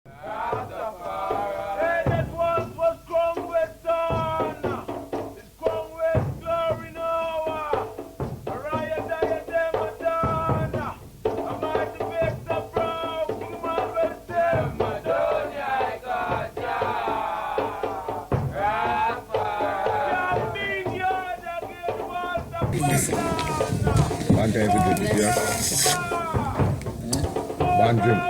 One time we did it, yeah? One drink.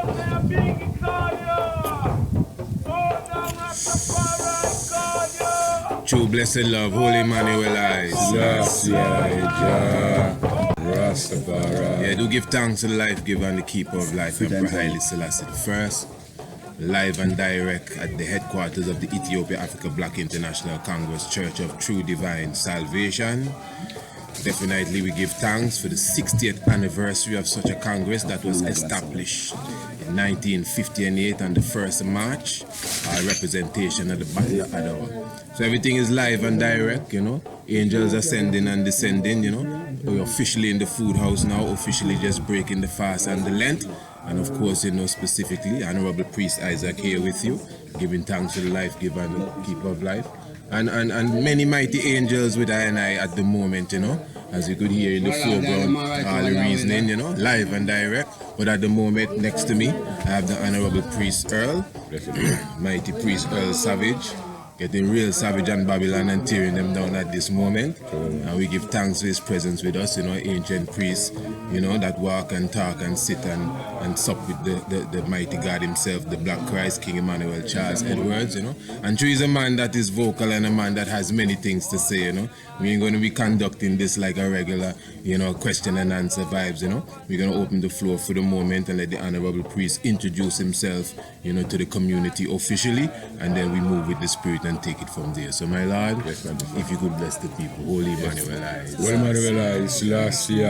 True blessed love, Holy Emmanuel eyes. Yes, yeah, Rastafari. Yeah, do give thanks to the life giver and the keeper of life, Emperor Haile Selassie first. Live and direct at the headquarters of the Ethiopia Africa Black International Congress Church of True Divine Salvation. Definitely we give thanks for the 60th anniversary of such a Congress that was established in 1958 on the 1st of March, our representation at the Battle of Adwa. So everything is live and direct, you know. Angels ascending and descending, you know. We're officially in the food house now, officially just breaking the fast and the Lent. And of course, you know, specifically, Honorable Priest Isaac here with you, giving thanks to the life giver and the keeper of life. And many mighty angels with I and I at the moment, you know, as you could hear in the foreground, all the reasoning, you know, live and direct. But at the moment, next to me, I have the Honorable Priest Earl, mighty Priest Earl Savage, getting real savage on Babylon and tearing them down at this moment. And we give thanks for his presence with us, you know, ancient priest, you know, that walk and talk and sit and sup with the mighty God himself, the Black Christ, King Emmanuel Charles Edwards, you know. And True is a man that is vocal and a man that has many things to say, you know. We ain't going to be conducting this like a regular, you know, question and answer vibes, you know. We're going to open the floor for the moment and let the Honorable Priest introduce himself, you know, to the community officially, and then we move with the spirit and take it from there. So my Lord, yes, if you could bless the people, Holy Emmanuel eyes. Holy Emmanuel eyes, Selassie,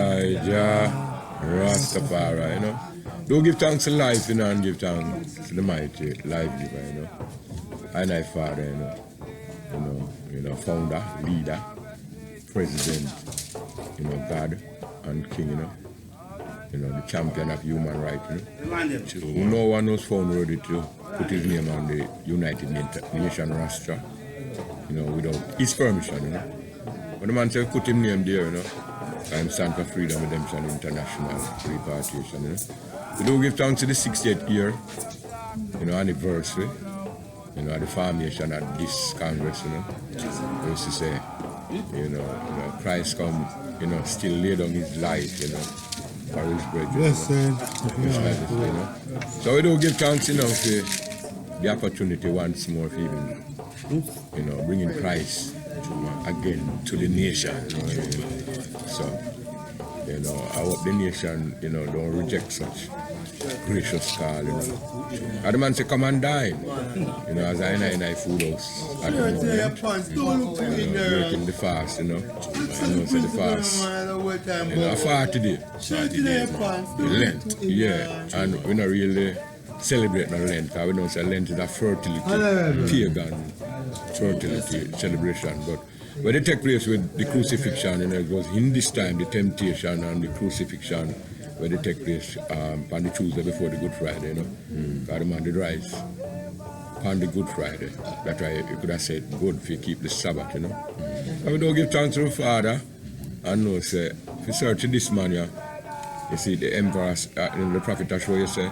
Rastafari, you know. Don't give thanks to life, you know, and give thanks to the mighty life giver, you know. And I Father, you know, founder, leader, president, you know, God and King, you know, the champion of human rights, you know. No one was found ready to put his name on the United Nations roster, you know, without his permission, you know. When the man said put his name there, you know, I stand for Freedom, Redemption, International Repatriation, you know. We do give thanks to the 60th year, you know, anniversary, you know, the formation of this Congress, you know. We used to say, you know, Christ come, you know, still lay down his life, you know, for his brethren. Yes, you know. So we do give thanks, you know, for the opportunity once more for even, you know, bringing Christ again to the nation. You know. So, you know, I hope the nation, you know, don't reject such gracious call, you know. And the man say, come and dine. You know, as I in I food house at the moment, breaking the fast, you know. You know, say the fast, you know, a 40 day, Lent, yeah. And we not really celebrate no Lent, because we don't say Lent is a fertility, pagan fertility celebration. But when it take place with the crucifixion, you know, it was in this time, the temptation and the crucifixion, where they take place on the Tuesday before the Good Friday, you know. Because the man did rise on the Good Friday. That's why you could have said good if you keep the Sabbath, you know. And we don't give thanks to the Father, and no say, if you search this man, you see the emperor, the prophet show you say,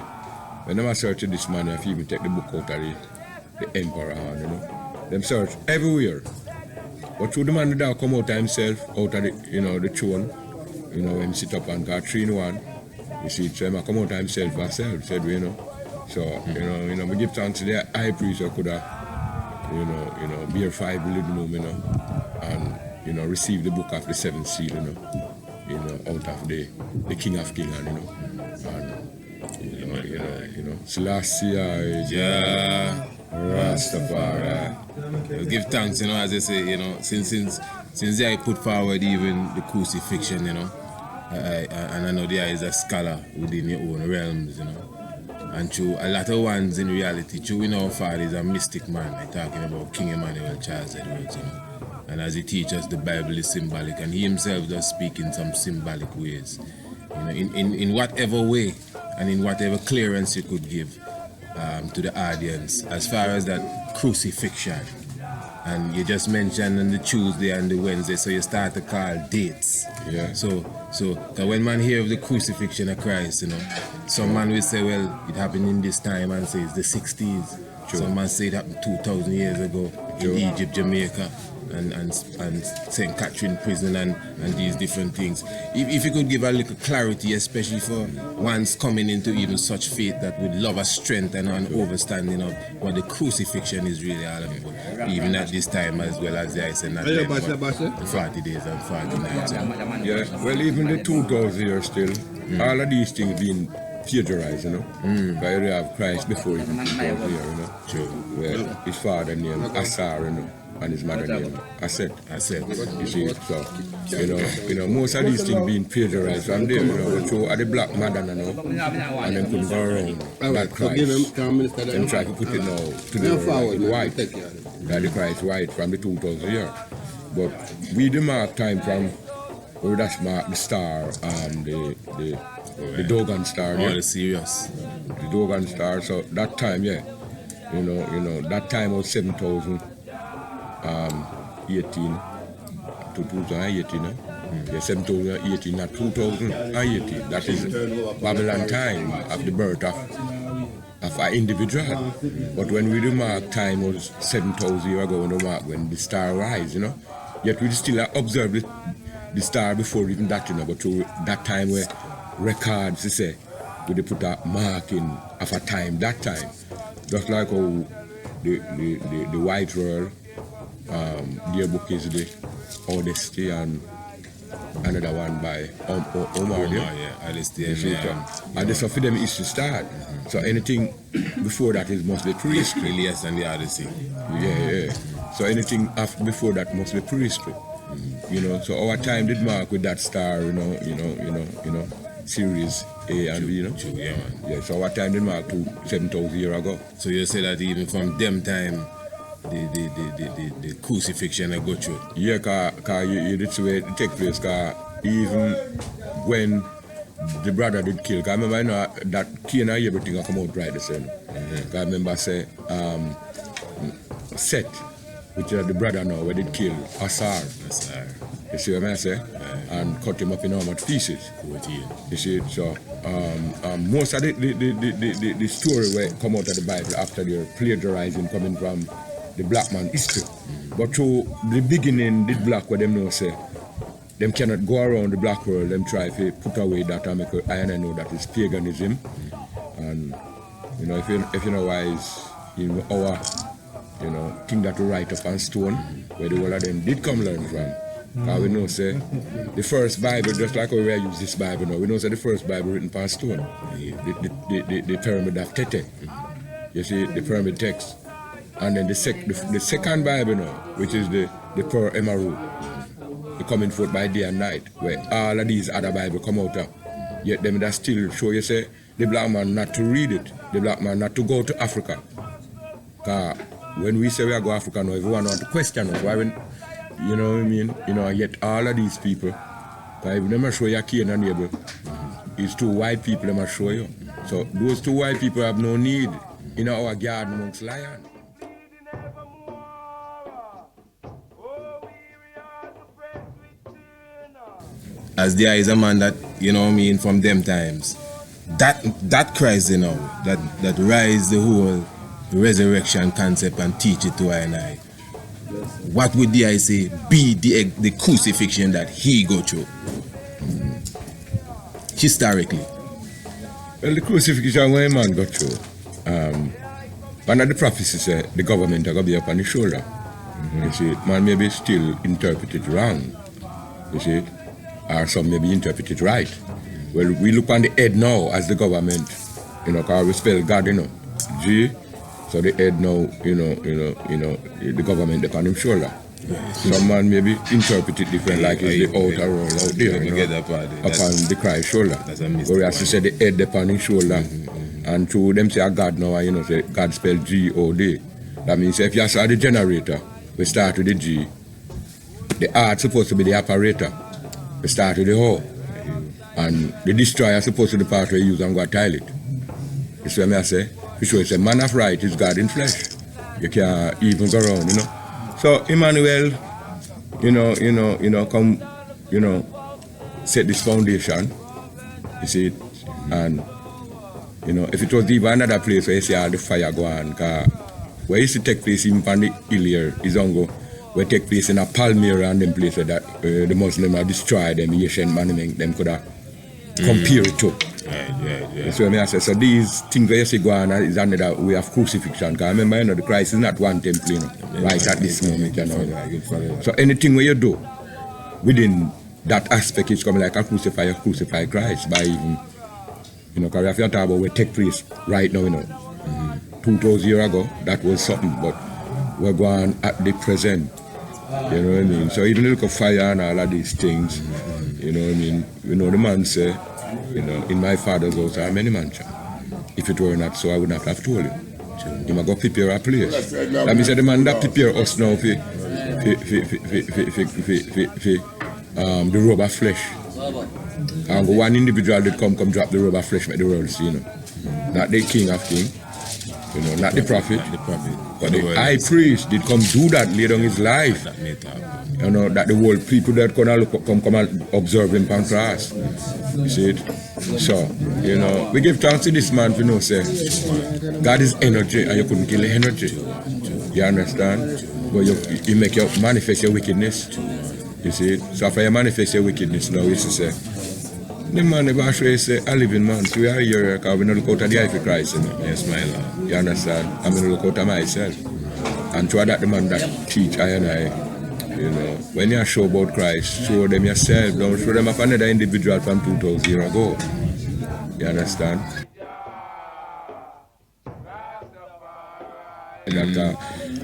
when they search this man, if you even take the book out of the emperor, you know. Them search everywhere. But through the man that come out of himself, out of the, you know, the throne, you know, when he sit up and got 3 in 1, you see, so he come out of himself herself, said we, you know. So, you know, we give thanks to the high priest who could have, you know, bear 5 living room, you know, and, you know, receive the book of the 7th seal, you know, out of the King of Kings, you know. And, you know, Selassie, Rastafari. We'll give thanks, you know, as I say, you know, since I put forward even the crucifixion, you know, and I know there is a scholar within your own realms, you know. And through a lot of ones in reality, through we know Father is a mystic man. I'm talking about King Emmanuel Charles Edwards, you know. And as he teaches, the Bible is symbolic, and he himself does speak in some symbolic ways. You know, in whatever way and in whatever clearance you could give. to the audience as far as that crucifixion. And you just mentioned on the Tuesday and the Wednesday, so you start to call dates. Yeah. So when man hear of the crucifixion of Christ, you know, some man will say, well, it happened in this time, and say it's the 60s. True. Some man say it happened 2,000 years ago True. in Egypt, Jamaica, and St. Catherine prison and these different things. If you could give a little clarity, especially for ones coming into even such faith that would love a strength and an understanding of what the crucifixion is really all about, even at this time as well as I said, not the 40 days and 40 nights. Yeah, well, even the 2,000 years still, all of these things being plagiarized, you know. But you have Christ before even 2,000 years, you know. True. Well, his father named Asar, you know, and his mother named Aset. You see, so you know, most of these things being plagiarized from there, you know, so at the black Madonna, you know, and then couldn't go around that Christ. Then try to put it now to the white. That the Christ white from the 2,000 years. But we the mark time from where that's mark the star and the Dogon star. Oh, the serious. The Dogon star. So that time, yeah, you know, that time was 7,018 to 2018. Yeah, 7,018, not 2018. That is Babylon time of the birth of an individual. But when we remark time was 7,000 years ago when the star rise, you know. Yet we still observe the star before even that, you know, but to that time where records, you say, we put a marking of a time, that time. Just like how the white world, their book is the Odyssey and another one by Omar. Yeah, Odyssey. And the stuff for them is to start. So anything before that is must be prehistory. Elias and the Odyssey. Yeah. So anything after before that must be prehistory. You know, so our time did mark with that star, you know, series A and B, you know. True, yeah, man. Yeah, so our time did mark to 7,000 years ago. So you say that even from them time, the crucifixion I go through. Yeah, cause you did see where it take place, cause even when the brother did kill, cause I remember, you know, that Cain and everything will come out right the same. Cause I remember say Seth, which is the brother now, where did kill Asar. You see what I say? And cut him up in how much pieces. You see, so most of the story where come out of the Bible after they're plagiarizing coming from the black man history. But through the beginning, the black where them know say, them cannot go around the black world, them try to put away that and make I know that is paganism. And you know, if you know why is in our thing that we write up on stone, where the whole of them did come learn from. Because we know say the first Bible, just like how we use this Bible now, we know say the first Bible written on stone. The pyramid of Tete. You see the pyramid text. And then the second Bible now, which is the Per Emaru, the coming forth by day and night, where all of these other Bibles come out of. Yet them that still show you say the black man not to read it, the black man not to go to Africa. Because when we say we are going to Africa now, everyone want to question us. Why when, you know what I mean? You know, yet all of these people, because if they must show you Cain and Abel, it's two white people they must show you. So those two white people have no need in our garden amongst lions. As there is a man that, you know what I mean, from them times, that Christ, you know, that rise the whole resurrection concept and teach it to I and I. What would the I say be the crucifixion that he go through? Historically. Well, the crucifixion when a man go through, one of the prophecies say the government are going to be up on his shoulder. You see, man maybe still interpret it wrong. You see, or some maybe interpret it right. Well, we look on the head now as the government, you know, because we spell God, you know, G. So the head now, the government upon his shoulder. Some man maybe interpret it different, like it's the outer roll out there, you know, upon the Christ's shoulder. Whereas he said the head upon his shoulder, and through them say God now, you know, say God spelled G-O-D. That means if you saw the generator, we start with the G. The heart supposed to be the operator. We start with the O. And the destroyer supposed to be the part we use and go to toilet. You see what I say? Which was a man of right is God in flesh. You can't even go around, you know. So Emmanuel, come, set this foundation. You see it, and if it was even another place where you see all the fire go on, where it used to take place even on the hill here, Izongo, where it take place in a Palmyra and them places that the Muslims have destroyed them, Asian monument, them could have compare it to. Right. So I say, so these things where you see go on is another way of crucifixion. Because remember, the Christ is not one temple, right at this moment, So anything where you do within that aspect is coming like a crucify Christ by even, because if you talk about what take place right now, 2,000 years ago, that was something, but we're going at the present, you know what I mean? So even look at fire and all of these things, you know what I mean? The man say, in my father's house there are many mansions. If it were not so, I would not have told you. He might go prepare a place. Let me say the man that prepare us now for the robe of flesh. And one individual that come drop the robe of flesh, make the world see, Not the king of kings, not the prophet, but the high priest did come do that, lay down his life. That the world people that come and observe him from class. You see it? So, we give thanks to this man for say, God is energy and you couldn't kill the energy. You understand? But you make you manifest your wickedness. You see it? So after you manifest your wickedness now, you say, the man never actually say, a living man. So we are here because we don't look out at the eye for Christ. Yes, my Lord. You understand? I'm going to look out at myself. And try that the man that teach I and I, when you show about Christ, show them yourself. Don't show them of another individual from 2,000 years ago. You understand?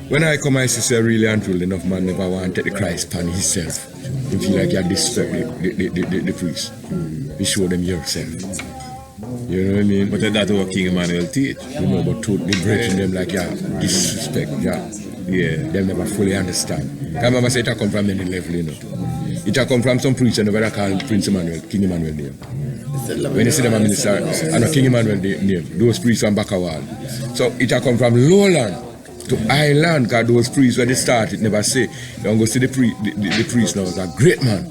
When I come, I say, really and truly, enough man never want to take the Christ upon himself. You feel like you disrespect the priest. You show them yourself. You know what I mean? But that's what King Emmanuel teach. But to the brethren them like, disrespect, They never fully understand. I remember say it come from any level, It come from some preacher that call Prince Emmanuel, King Emmanuel name. When you see them a minister, and King Emmanuel name, those priests on back a wall. So it come from lowland to highland, because those priests when they start, it never say, you don't go see the priest now, is a great man.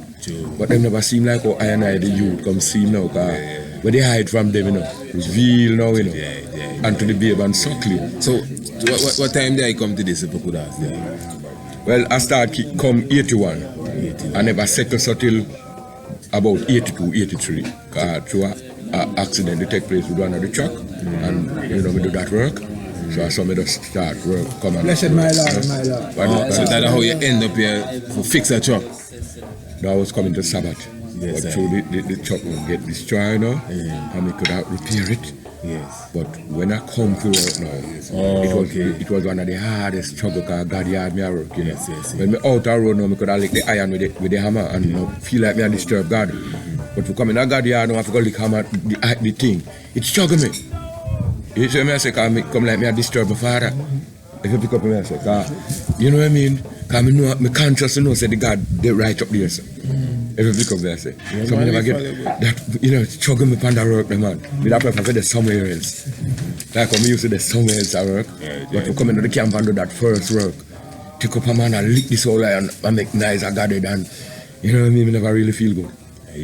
But them never seem like how I and I, the youth, come see now, because when they hide from them, reveal now, and to the babe and suckling. So what time did I come to this, if you could ask? Well, I started come 81. I never settled so till about 82, 83. Through an accident that take place with one of the truck, and we do that work. So I saw me just start work, come and... Blessed my Lord, my Lord. So that's how you end up here to fix a truck? That was coming to Sabbath. Yes, but through the truck will get destroyed now, and we could repair it. Yes. But when I come to work now, it was one of the hardest struggle because God had me at work, Yes. When I out the road now, I could have lick the iron with the hammer and feel like me I disturb God. But to come in a God yard now, I have to go lick hammer the thing. It struggle me. You see me I say, because I come like me I disturb my father. If you pick up me I say, you know what I mean? Because I know, my conscience say the God, they right up there. So. If you pick up me I say. So I never get that, struggle me upon the work, man. With that prefer to somewhere else. Like when we used to do somewhere else at work. But we come into the camp and do that first work. Take up a man and lick this whole iron and make nice and gather it and, you know what I mean? I never really feel good.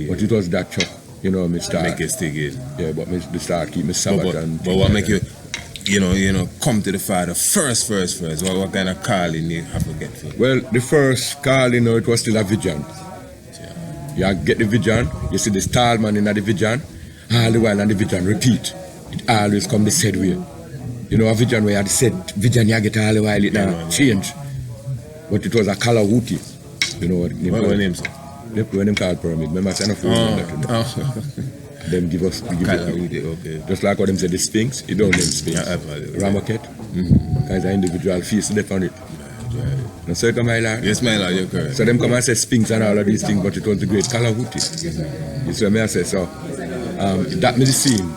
But it was that chuck. Me start. Make it stick it. Yeah, but me start keep me Sabbath but what make you, come to the Father first? What kind of calling you have to get for? Well, the first calling, it was still a vision. You get the vision, you see the tall man in the vision, all the while and the vision repeat. It always come the said way. A vision where you had the said vision you get all the while, it now change. But it was a color wooty. What name, sir? When them call pyramid, remember I said them give us okay. Just like what them said the Sphinx, it don't name Sphinx. Ramaket, because an individual feast they found it. Now so come my lord. Yes, my lord, you're correct. So them come and say Sphinx and all of these things, but it was the great Kalahuti. You see what I say? So That me the scene.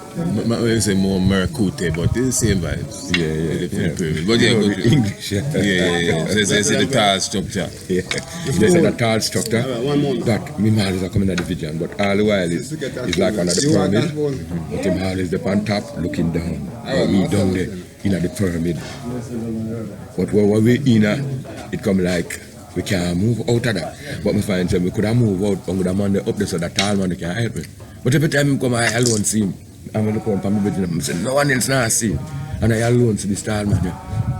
I say more Mercute, but it's the same vibes. Yeah. Pyramid. But yeah, good. English. Yeah. So they say the tall structure. Yeah. They say the tall structure. That me man is coming at the vision, but all the while it's like one of the pyramid. But him always up on top looking down. We down there in the pyramid. But when we in it come like we can't move out of that. But we find we could have moved out and the man up there so that tall man can't help me. But every time he come, I alone see him. I'm going to look on my vision and say, no one else now see him. And I alone see the tall man there.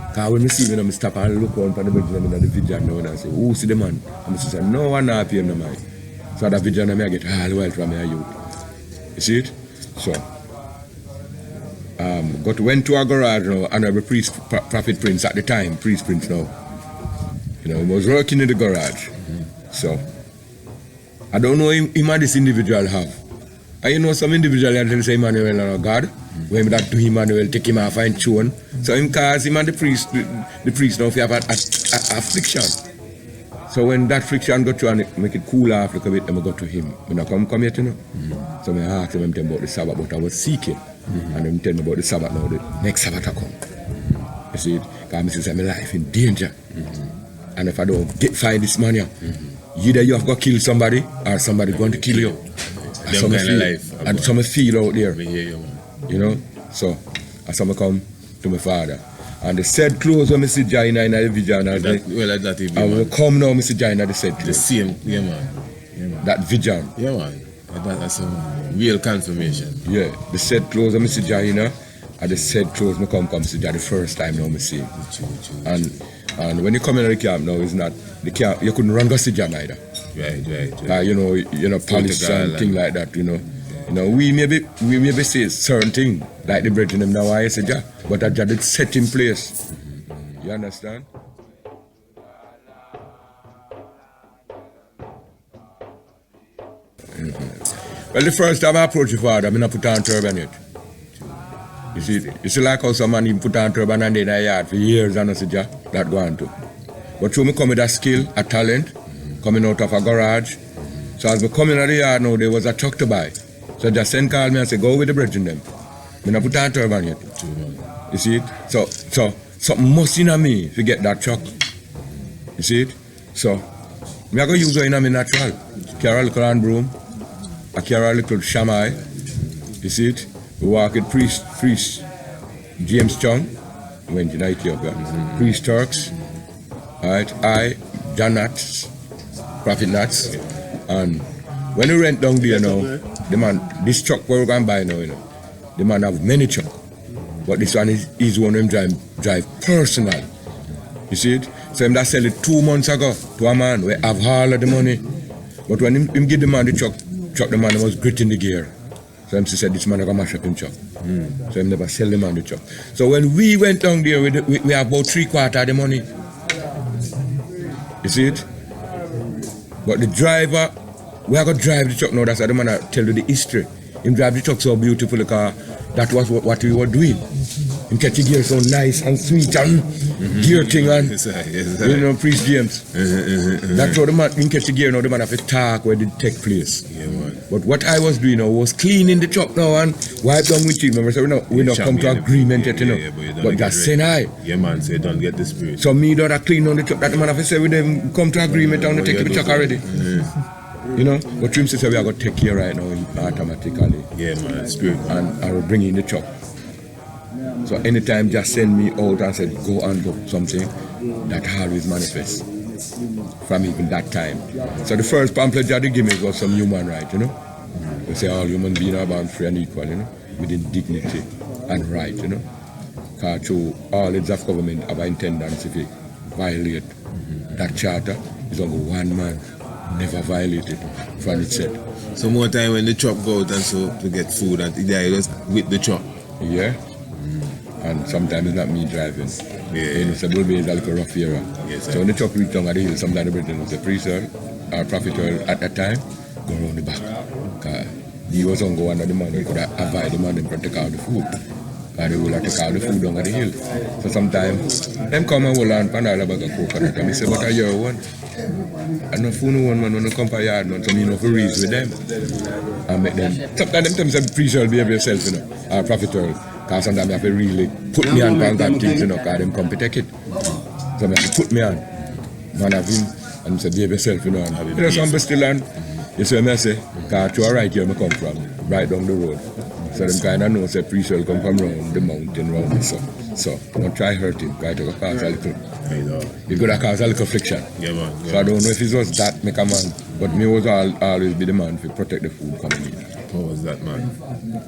Because when I see him, I stop and look on the vision and the vision now and I say, who see the man? And I say, no one now pay him no mind. So that vision I get all the while from my youth. You see it? So, went to a garage now, Honorable Priest, Prophet Prince at the time, Priest Prince now. You know, he was working in the garage. So, I don't know him and this individual have. And you know some individual that say Emmanuel and God, when that to Emmanuel take him off and tune. So him cause him and the priest now have a affliction. So when that friction go through and make it cool off a little bit, I go to him. When I come yet, you know. So I asked him about the Sabbath, but I was seeking. And him tell me about the Sabbath now, the next Sabbath I come. You see it? Because I say my life in danger. And if I don't find this man here, either you have got to kill somebody or somebody going to kill you. And some feel out there. You know? So as I come to my father. And the said clothes when I see Jaina in the vision. I will come now, Mr. Jaina, the said clothes. The same, yeah man. That vision. Yeah man. That's a real confirmation. Yeah. The said clothes when I see Jaina. And the said clothes I come see Jaina the first time now I see him. And when you come in the camp now, it's not the camp. You couldn't run go see Jaina either. Right. You know, police and thing like that. You know, we maybe say certain thing like the brethren them now. I say, but that did set in place. You understand? Well, the first time I approached the father, I not put on turban yet. You see like how some man even put on turban and then I yard for years and I said, that go on too. But through me come with a skill, a talent, coming out of a garage. So as we come in the yard now, there was a truck to buy. So just send call me and say, go with the brethren them. I not put on turban yet. You see it? So something must in me to get that truck. You see it? So I'm going to use it in my natural. Carry a little hand broom. I carry a little shamai. You see it? We walk with priest James Chung, went in Ethiopia. Priest Turks, alright, John Nats, Prophet Nats. And when we went down there now, the man, this truck where we're going to buy now, you know, the man have many trucks. But this one is one of them drive personal. You see it? So him that sell it 2 months ago to a man, we have all of the money. But when him give the man the truck the man was gritting the gear. So him said this man is going to mash up him truck. So him never sell the man the truck. So when we went down there, we have about 3/4 of the money. You see it? But the driver, we are going to drive the truck now. That's why the man tell you the history. Him drive the truck so beautiful because that was what we were doing. Him catch the gear so nice and sweet and gear thing and you know, Priest James. That's how the man him catch the gear now. The man have to talk where it take place. But what I was doing now was cleaning the truck now and wipe down with him. Remember, so we not come to agreement yet, you know. But just saying I. Yeah man, say don't get the spirit. So me don't have clean on the truck. That the man have to say with them come to agreement and take the truck already. You know, but Trim says we are going to take care right now automatically. Yeah, man, spirit. And I will bring in the truck. So anytime just send me out and said, go and do something, that always manifests from even that time. So the first pamphlet that they give me was some human right, you know. They say all human beings are born free and equal, you know, within dignity and right, you know. Because through all heads of government have an intendance if you violate that charter, it's only one man. Never violated from it said. So more time when the truck go out and so to get food and they just with the truck. Yeah. And sometimes it's not me driving. Yeah. And it's a little bit like a rough area. Yes, so when the truck reach down at the hill, sometimes the brethren was a priest or prophet at that time, go around the back. Because he was on go under the man, he could avoid the man and protect out the food. And they will have to call the food down at the hill. So sometimes, them come and hold on for another bag of coconut. And I say, but I hear one. And no food no one man when you come for yard, man, so me know for reason with them. And make them. Sometimes them say, preach or behave yourself, you know, or profitable. Because sometimes you have to really put me on God things, you know, because them come to take it. So I have to put me on. Man of him, and say, behave yourself, you know. And, you know, some still on. You see what I say? Because to right here I come from, right down the road. So them kind of know, say, priest will come from round the mountain, round the sun. So, don't try hurt him, because it will cause a little, it could have caused a little friction. Yeah, man. Yeah. So I don't know if it was that make a man, but me was always be the man to protect the food coming in. What was that, man?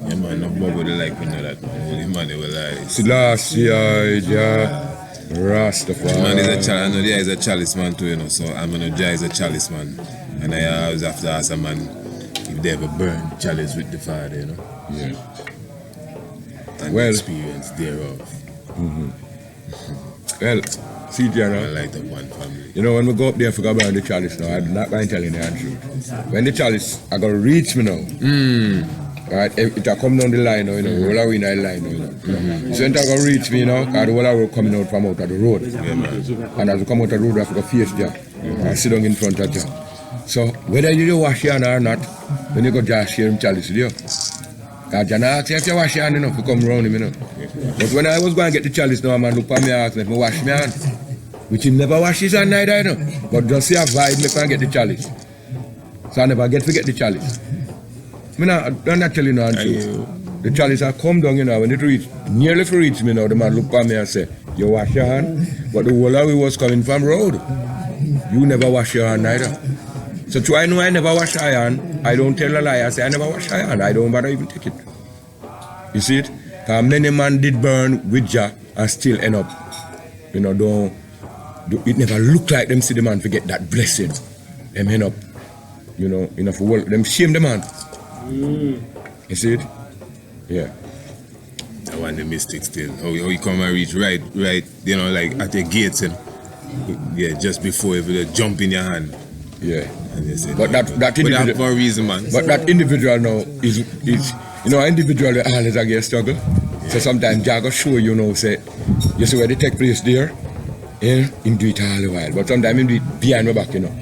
Yeah, man, no more would like me know that, man. Holy man, they were like... Selassie, Rastafari. Man is a chalice, I know there is a chalice man too, you know, so I'm going to Jah is a chalice man. And I always have to ask a man if they ever burn chalice with the Father, you know. Yeah. And Well, the experience thereof. Well, see, you I know, like that one family. you know, when we go up there for burn the chalice now, I'm not going to tell you the truth. When the chalice are going to reach me now, right, it will come down the line now, you know, roll away in the line now, you know. So it will reach me, you know, because the whole road coming out from out of the road. Yeah, man. And as we come out of the road, we have to go face there and sit down in front of Jah. So whether you wash your hand or not, when you go just share him chalice with you. Because Jah asked you if you wash your hand enough to come around him, you know. But when I was going to get the chalice now, man look at me and ask me if I wash my hand. Which he never wash his hand neither, you know. But just see a vibe, me can get the chalice. So I never get to get the chalice. I'm not telling you no truth. The chalice I come down, you know, when it reach, nearly for reach me now, the man look at me and say, you wash your hand? But the whole of it was coming from road. You never wash your hand neither. So to I know I never wash my hand, I don't tell a lie, I say I never wash my hand, I don't bother even take it. You see it? Because many man did burn with Jah and still end up, you know, it never look like them see the man forget that blessing. Them end up, you know, enough work, them shame the man. You see it? Yeah. I want the mystic still. How you come and reach right, you know, like at the gates, and yeah, just before you jump in your hand. Yeah. And they say, But no, that individual, but that for a reason, man. But that individual now is you know, individual always a struggle. Yeah. So sometimes Jah go show you know, say, you see where they take place there, yeah, him do it all the while. But sometimes him do it behind my back, you know.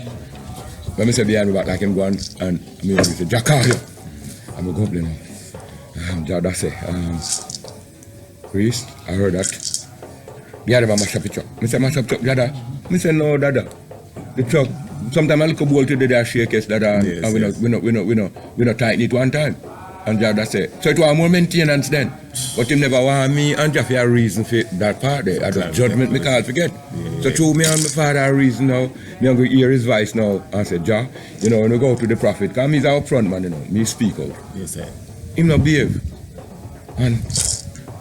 When I say behind my back, like him go and I mean, say, Jah call you. I'm going to go up there now. Jah that say, priest, I heard that. The other man mash up the truck. I say, mash up the truck, Dada. I say, no, Dada. The truck, sometimes I look a bolt to the shake us, Dada, yes, and we not tighten it one time. And Jah that say, so it was more maintenance then. But him never want me and Jah for a reason for that part there. As a judgment, me can't forget. Yeah. So through me and my father a reason now, me I'm going to hear his voice now and say, Jah, you know, when we go to the prophet, because he's our front man, you know, me speak out. Yes, sir. Him not behave. And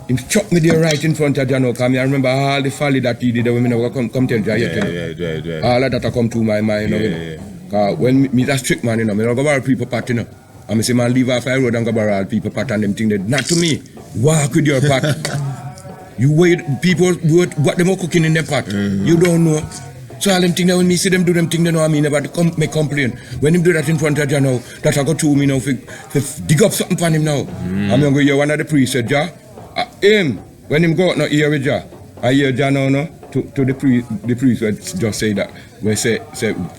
him chuck me there right in front of Jah now, because I remember all the folly that he did when I come tell Jah yet, you know. Right. All of that come to my mind, you know. Because when me a strict man, you know, I don't go borrow people pot, you know. And I say, man, leave off the road and go borrow all people pot and them thing. Not to me. Walk with your pot. You wait, people, what them are cooking in their pot. You don't know. So all them things, when me see them do them things, they know I mean, never make complain. When him do that in front of Jah now, that I go to me now, for dig up something for him now. I'm going to hear one of the priests said, Jah, him, when him go out now, hear with Jah, I hear Jah now, no, to the priest would just say that. When say,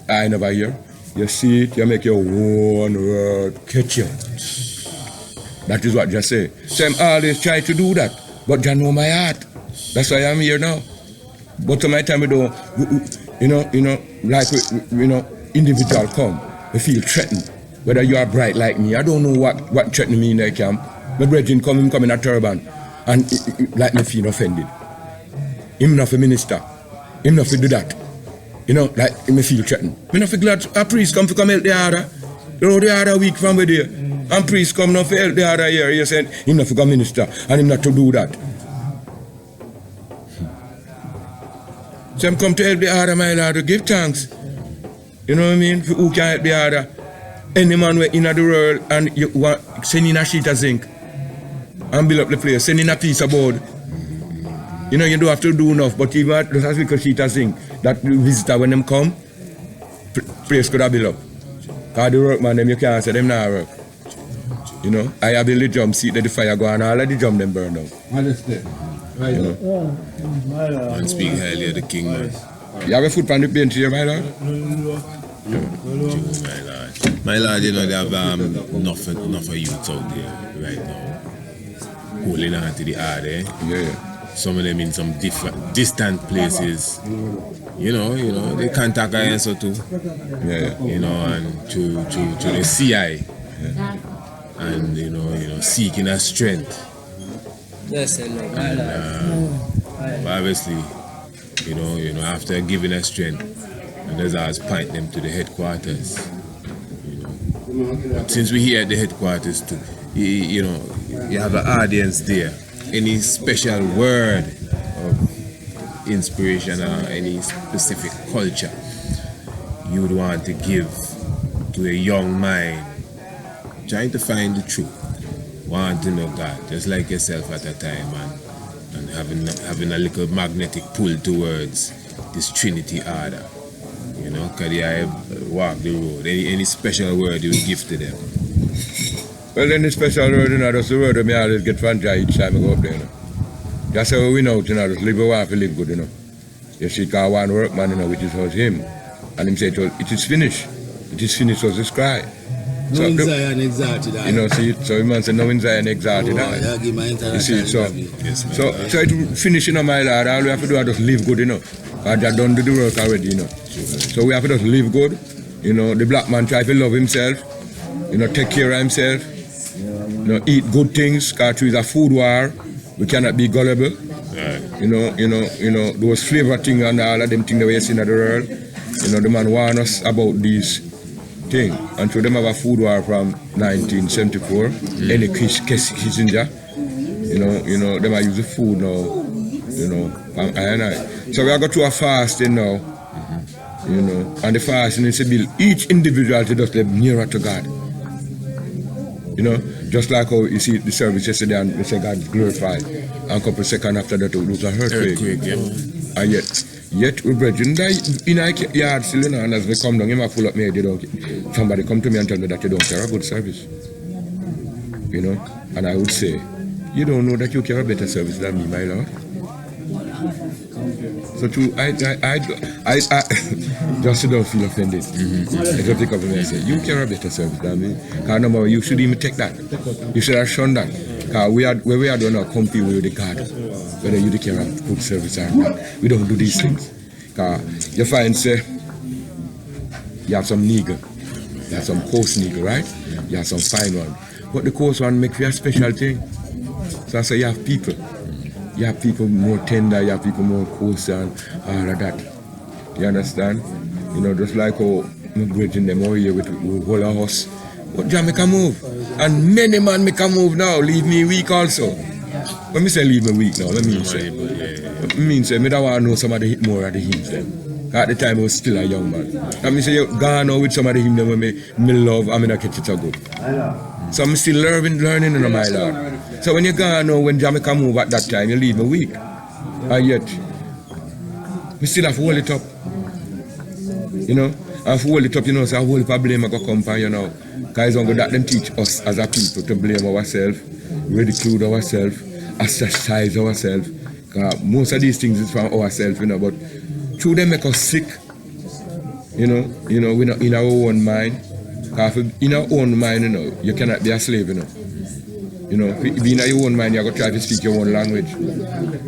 I never hear. You see it, you make your own word catch you. That is what Jah say. So I'm always try to do that. But Jah know my heart. That's why I'm here now. But to my time we don't, you know, like individual come, we feel threatened. Whether you are bright like me, I don't know what threatening me in the camp. My brethren come in a turban and like me feel offended. Him not a minister. Him not to do that. You know, like me feel threatened. Me not feel glad a priest come to help the other. You know, the other week from where there. And priest come now to help the other year. You said him not to minister and him not to do that. So him come to help the other, my Lord, to give thanks. You know what I mean? For who can help the other? Any man in the world and you want send in a sheet of zinc and build up the place, send in a piece of board. You know, you don't have to do enough, but even just as little sheet of zinc, that visitor when them come, place could have built up. Because the workman them you can't say them not work. You know, I have the drum seat that the fire go on, all of the drum them burn down. Understand? Right. You know. And speak highly of the king, man. You have a foot on the bench here, my lord? My lord, you know, they have enough of youths out there right now. Holding on to the art, eh? Yeah. Some of them in some distant places. You know, they contact us so too. Yeah. You know, and to the CI. Yeah. And you know, seeking a strength. Yes, and obviously, you know, after giving a strength, and there's always point them to the headquarters. You know, but since we're here at the headquarters too, you know, you have an audience there. Any special word of inspiration or any specific culture you would want to give to a young mind trying to find the truth, want to know God, just like yourself at a time, and having a little magnetic pull towards this Trinity order, you know, because they walk the road. Any special word you would give to them? Well, then the special word, you know, that's the word that me always get from Jah each time I go up there, you know. That's how we win out, you know, just live a wife to live good, you know. You see, because one workman, you know, which was him, and him said, it is finished. It is finished was his cry. No in Zion exalted. You know, see, so the man said, no in Zion exalted. You see, so it finish, you know, my lord, all we have to do is just live good, you know. Because Jah done do the work already, you know. So we have to just live good. You know, the black man try to love himself, you know, take care of himself, you know, eat good things, because it's a food war. We cannot be gullible. Right. You know, those flavor things and all of them things that we see in the world. You know, the man warn us about these things. And so them have a food war from 1974. Any Kissinger. You know, them are use the food now. You know, from I. So we are going to a fasting now. You know, and the fasting is to build each individual to just live nearer to God. You know, just like how you see the service yesterday and we say God glorified, and a couple seconds after that it was an earthquake. Yeah. And yet we brethren in our yard still, you know, and as we come down, you might pull up me, somebody come to me and tell me that you don't care a good service. You know, and I would say, you don't know that you care a better service than me, my Lord. So I just don't feel offended. I just pick up and I say, you care a better service than me. Because no more, you should even take that. You should have shown that. Because where we are doing our company with the God, whether you care a good service or not. We don't do these things. Because you find, say, you have some nigger, you have some coarse nigger, right? You have some fine one. But the coarse one makes you a special thing. So I say you have people. You have people more tender, you have people more coarse and all of that. You understand? You know, just like how my brethren them over here with whole of us. But Jah make a move. And many man make a move now, leave me weak also. When me say leave me weak now, what I mean say? I mean say, I don't want to know some of the hit more of the hymns them. At the time I was still a young man. And me say, you gone now with some of the hymns them when me love and me not catch it so good. So I'm still learning in my Lord. So when you go now, when Jamaica move at that time, you leave me weak. And yet, we still have to hold it up. You know? I have to hold it up, you know, so I hold it up, blame I go come for you now. Because it's that them teach us as a people to blame ourselves, ridicule ourselves, ostracize ourselves. Because most of these things is from ourselves, you know, but through them make us sick. You know, we're not in our own mind. Because in our own mind, you know, you cannot be a slave, you know. You know, being in your own mind, you're going to try to speak your own language.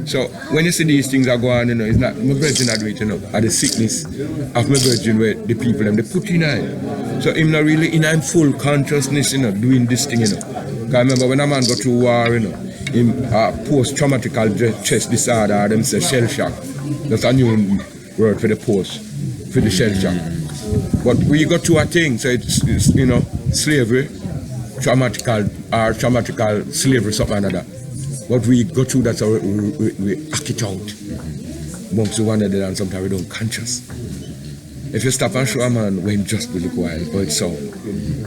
So when you see these things are going on, you know, it's not, my brethren are doing it, you know, are the sickness of my brethren where the people, them, they put in it. So I'm not really in full consciousness, you know, doing this thing, you know. Because I remember when a man go through war, you know, in post-traumatic stress disorder, them say shell shock. That's a new word for the post, for the shell shock. But we go through a thing, so it's you know, slavery, traumatic slavery, something like that. But we go through that, so we act it out. Amongst the one that and sometimes we don't conscious. If you stop and show a man when just to look wild, but it's so,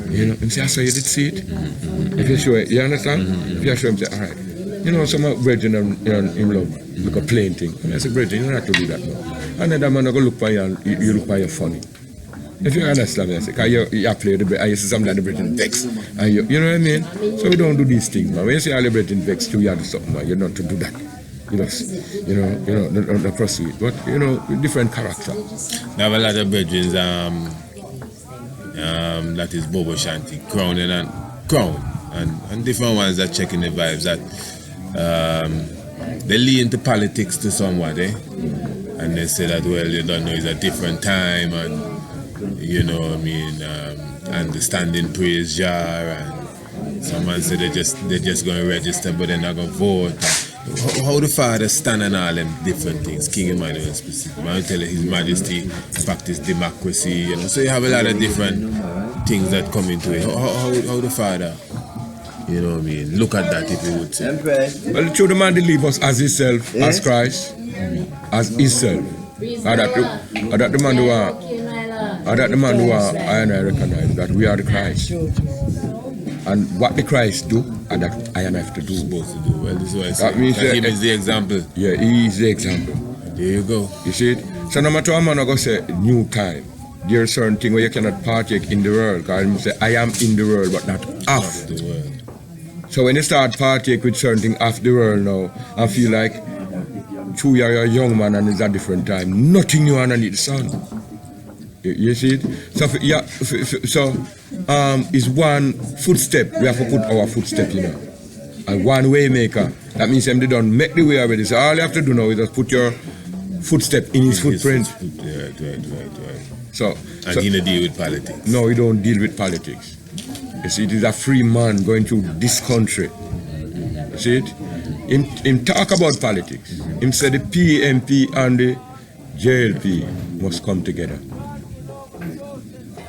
you know, and say, I saw you did see it. If you show it, you understand? If you show him, say, all right. You know, some brethren in love, look a plain thing. And I say, brethren, you don't have to do that now. Another man will look for you and you look for you funny. If you understand me, I say, because you play the and you see something like the Britain Vex, and you know what I mean? So we don't do these things, man. When you say all the Britain Vex, too, you have to something, man. You're not to do that. You just, not proceed. But, different character. I have a lot of brethren that is Bobo Shanti, Crown and different ones that checking the vibes that they lean to politics to somewhat, and they say that, well, you don't know, it's a different time, and understanding praise jar, and someone say they're just going to register but they're not going to vote. How the father stand on all them different things, King Emmanuel specifically. I tell you, His Majesty practice democracy, so you have a lot of different things that come into it. How the father, look at that, if you would say. Well, the truth, the man did leave us as himself, as Christ, as himself. That the man who are, I recognize that we are the Christ. And what the Christ do, and that I and I have to do. Supposed to do. Well, this is what I say. That means Him is the example. Yeah, He is the example. There you go. You see it? So no matter how man I go say new time, there are certain things where you cannot partake in the world. Because He say, I am in the world, but not of the world. So when you start partake with certain things of the world now, I feel like true, you're a young man and it's a different time. Nothing new underneath the sun. You see it? So it's one footstep. We have to put our footstep, and one way maker. That means they don't make the way already. So all you have to do now is just put your footstep in His footprint. Right. So He don't deal with politics. No, He don't deal with politics. You see, it is a free man going through this country. You see it? Him talk about politics. Him say the PMP and the JLP must come together.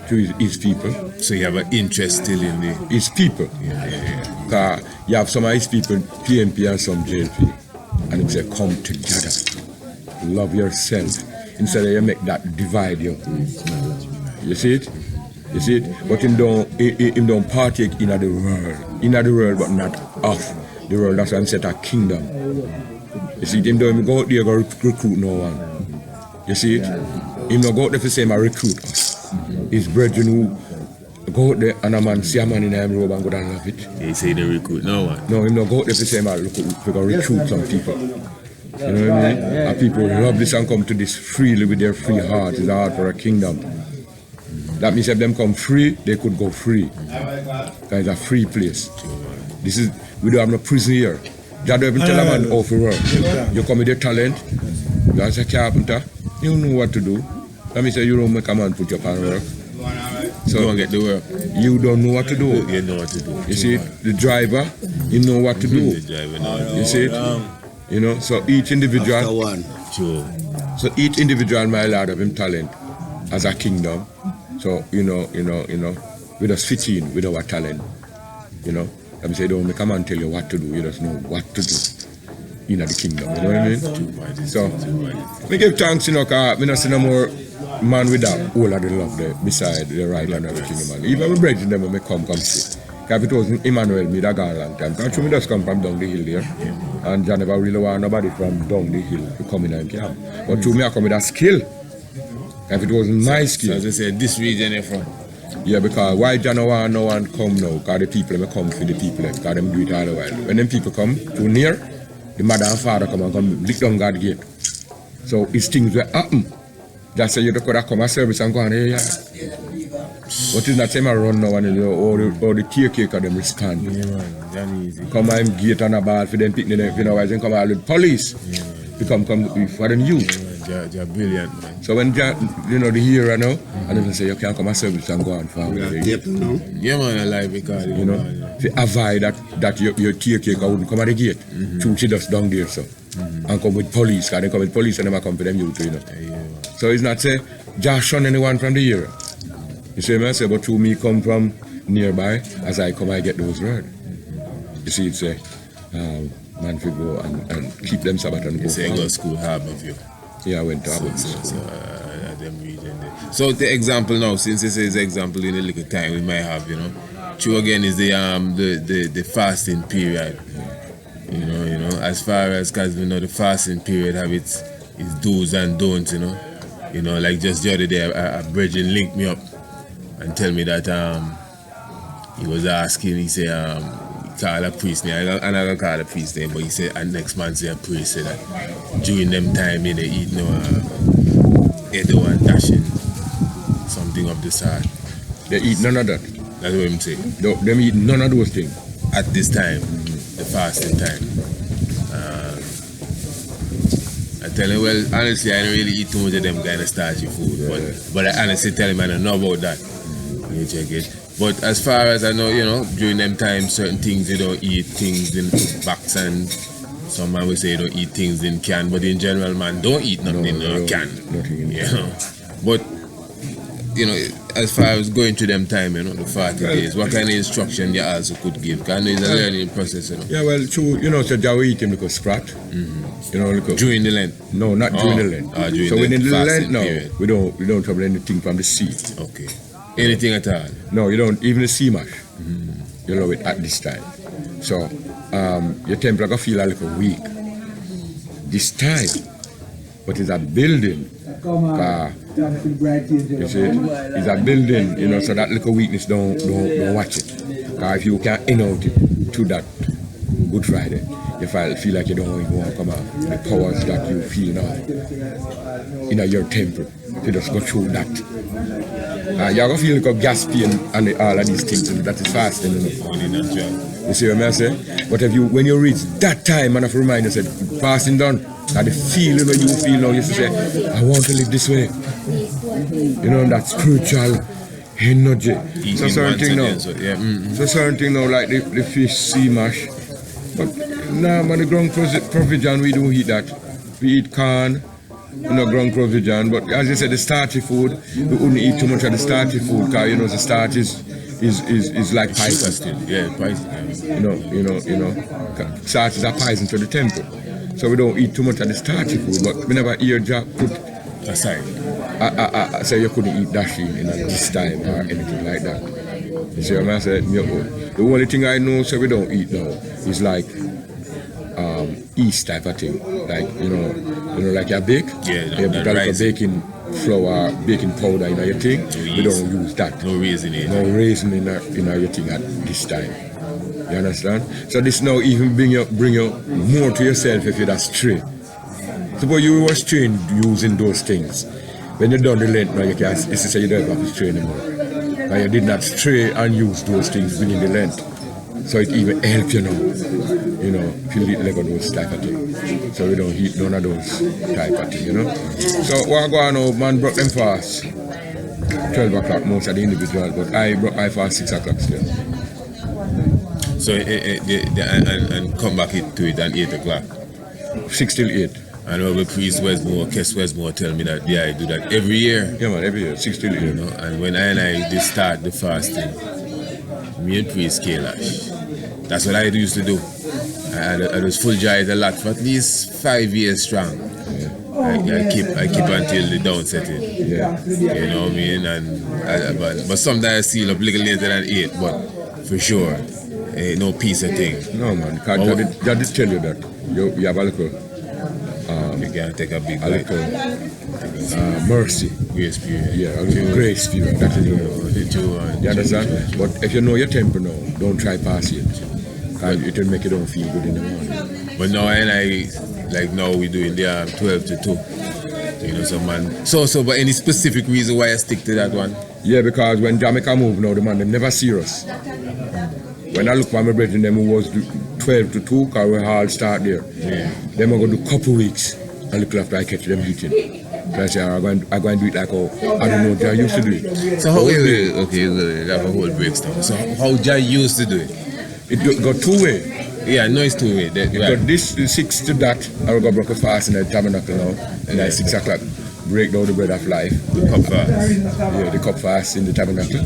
To his people. So you have an interest still in his people. Yeah. You have some of his people, PMP and some JLP. And him say, come together. Love yourself. Instead of you make that divide you. You see it? You see it? But him don't partake in the world. In the world, but not of the world. That's why I'm set a kingdom. You see it? Him don't go out there go recruit no one. You see it? Him don't go out there for saying I recruit us. His brethren who go out there and a man see a man in a robe and go down and love it. He say they recruit no one. No, him don't go out there for saying I recruit some people. You know what I mean? And people love this and come to this freely with their free heart. It's a heart for a kingdom. That means if them come free, they could go free. It's a free place. We don't have no prison here. You don't even tell a man how to work. You come with your talent, you as a carpenter, you know what to do. That means you don't make a man put your pan work. So you don't get the work. You don't know what to do. You know what to do. You see, the driver, you know what to do. The driver knows. You see it? So each individual. So each individual, my Lord, have him talent as a kingdom. So, we just fit in with our talent. Let me say, don't make a man tell you what to do. You just know what to do in the kingdom. You know what I mean? So, we give thanks, because we don't see no more man with that all of the love there beside the right and everything, man. Even my brethren, them may come see. Because if it wasn't Emmanuel, me that gone a long time. Because me just come from down the hill there. And I never really want nobody from down the hill to come in and camp. But to me, I come with a skill. If it wasn't my skill. So as I said, this region you're from? Yeah, because why do no one come now? Because the people may come for the people, because them do it all the while. When them people come too near, the mother and father come lick down God's gate. So it's things will happen. That's why you could have come a service and go on here. But it's not time I run now and or the caretaker them respond. Yeah, man, that's easy. Come and gate on a ball for them picking them, then come out with police. Yeah, man. To come for them youth. They're brilliant, man. So when the hero now, and they say you can't come and service and go on forward. Yeah, man, I like because to avoid that your caretaker wouldn't come at the gate. Two she just down there so. And come with police, because they come with police and never come for them youth, Yeah. So it's not say just shun anyone from the hero. You see me say, but to me come from nearby, as I come I get those words. You see it say man to go and keep them Sabbath and go. You say you go to school hard of you. Yeah, I went to Harvard. Them region there. So the example now, since this is example in a little time we might have, true again is the fasting period. As far as, because we know the fasting period have its do's and don'ts, You know, like just the other day, a brethren linked me up and tell me that he was asking, he said, call a priest name. I'm not gonna call a priest name, but he said, and next man say a priest said that during them time they eat no Edo and dashing, something of the sort. They eat none of that. That's what I'm saying. Them eat none of those things. At this time, the fasting time. I tell him, well, honestly, I don't really eat too much of them kind of starchy food, but I honestly tell him I don't know about that. You check it. But as far as I know, you know, during them times, certain things you don't eat things in box, and some man will say you don't eat things in can, but in general, man, don't eat nothing in a can. Nothing in you know. But you know, as far as going through them time, you know, the 40 days, what kind of instruction you also could give? Because it's a learning process, you know. Yeah, well, true, you know, so Jawa eat him because sprat. You know, because during the Lent? No, not during the Lent. During so the within the Lent, no, period. we don't trouble anything from the sea. Okay. Anything at all? No, you don't, even the sea mash. You know it at this time. So, your temple gonna feel a little weak. This time, but it's a building. You see, it's a building, you know, so that little weakness don't watch it. Because if you can innote it to that Good Friday, you feel like you don't even want to come out. The powers that you feel now in your temple, if you just go through that. You're going to feel like a gas pain and all of these things, and that is fasting. You see what I'm saying? But if when you reach that time, and I have to remind you, fasting done, that the feeling when you feel now, you say, I want to live this way. You know, that spiritual energy. So certain thing now. So certain thing now, like the fish sea mash. But now, man, the ground provision, we don't eat that. We eat corn, you know, ground provision. But as you said, the starchy food, we wouldn't eat too much of the starchy food, because you know the starch is like poison still. Yeah, poison. You know, starch is a poison to the temple. So we don't eat too much of the starchy food. But we never hear Jack put aside. Say you couldn't eat dashing in this time or anything like that. You see what I'm saying? The only thing I know, so we don't eat now, is like yeast type of thing. Like, you know, like you bake. Yeah, you put a little baking flour, baking powder in your thing. We don't use that. No raisin in it. No raisin in your thing at this time. You understand? So this now even bring you more to yourself if you're that stray. Suppose you were trained using those things. When you're done the Lent, now you can say you don't have to stray anymore. Now you did not stray and use those things within the Lent. So it even helps you now. You know, if you eat like those type of things. So we don't eat none of those type of things, you know. So what I go on now, man broke them fast. 12 o'clock most of the individuals, but I fast 6 o'clock still. So and come back to it at 8 o'clock? 6 till 8. And our priest Westmore, Kes Westmore tell me that I do that every year. Yeah man, every year, 6 till 8. You know, and when I did start the fasting, me and priest Kailash, that's what I used to do. I was full giant a lot for at least 5 years strong. Yeah. I keep until the down setting. Yeah. You know what I mean? But sometimes I seal up a little later than 8, but for sure, no piece of thing. No man, because I did tell you that. You have a little you can take a big mercy. Grace period. Yeah, a little grace period. That is you understand? But if you know your temper now, don't try pass it. Because it will make you don't feel good in the morning. But now now we're doing the 12 to 2. You know, some man. So, but any specific reason why I stick to that one? Yeah, because when Jamaica moved now, the man, them never serious. When I look for my brethren, them who was 12 to 2, because we all start there. Yeah. Them are going to do a couple weeks, and look after I catch them eating. So I say, I'm going to do it like I don't know, Jai used to do it. So how, okay, you have a whole breakdown. So how Jai used to do it? It got 2 ways. Yeah, I know it's 2 ways. Got this 6 to that, I will go break a fast in the tabernacle now, and at 6 o'clock, break down the bread of life. The cup fast. Yeah, the cup fast in the tabernacle.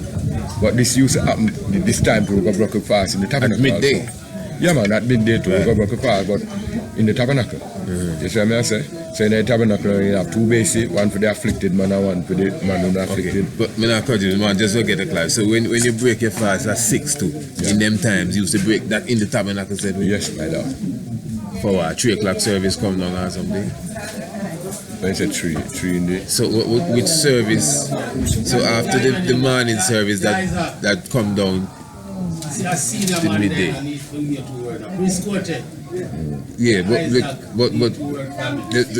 But this used to happen this time to go break a fast in the tabernacle. At midday? Also. Yeah man, at midday too, we go break a fast, but in the tabernacle. You see what I say? So in the tabernacle you have 2 bases, one for the afflicted man and one for the man who not afflicted. Okay. But I'm not cutting you, man, just to get a class. So when you break your fast at 6 too, in them times you used to break that in the tabernacle said we? Yes, my lord. For what, 3 o'clock service come down or something? When you say three in the... So which service? So after the morning service that come down to midday. Yeah, but